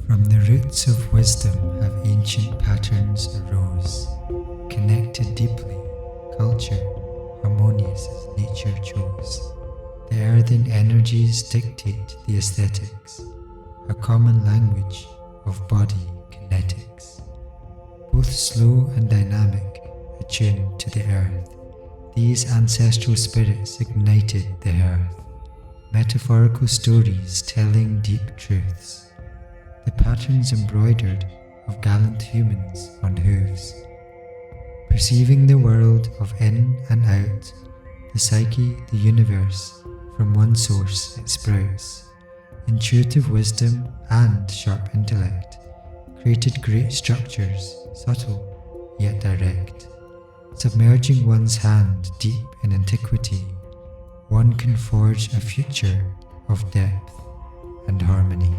From the roots of wisdom have ancient patterns arose, connected deeply, culture, harmonious as nature chose. The earthen energies dictate the aesthetics, a common language of body kinetics. Both slow and dynamic, attuned to the earth, these ancestral spirits ignited the hearth. Metaphorical stories telling deep truths. The patterns embroidered of gallant humans on hooves. Perceiving the world of in and out, the psyche, the universe, from one source it sprouts. Intuitive wisdom and sharp intellect created great structures, subtle yet direct. Submerging one's hand deep in antiquity, one can forge a future of depth and harmony.